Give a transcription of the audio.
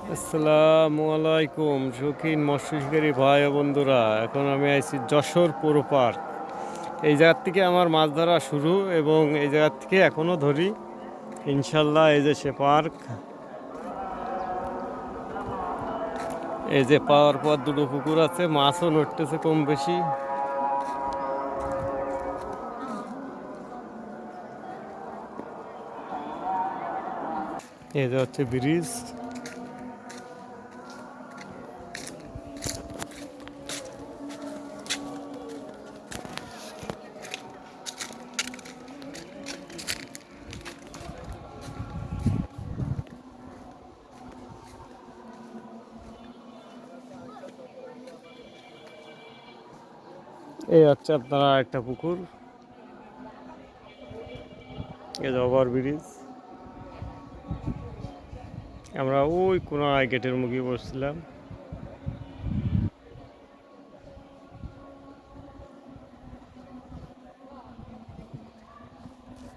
আসসালামু আলাইকুম শৌখিন মৎস্য শিকারী ভাই ও বন্ধুরা, এখন আমি আইছি যশোর পৌর পার্ক। এই জায়গার থেকে আমার মাছ ধরা শুরু এবং এই জায়গার থেকে এখনও ধরি ইনশাল্লাহ। এই যে সে পার্ক, এই যে পাওয়ার পর দুটো পুকুর আছে, মাছও নড়তেছে কম বেশি। এই যে হচ্ছে ব্রিজ। এই হচ্ছে আপনারা একটা পুকুর, এই যে ওভার ব্রিজ। আমরা ওই কোনায় গেটের মুখে বসছিলাম।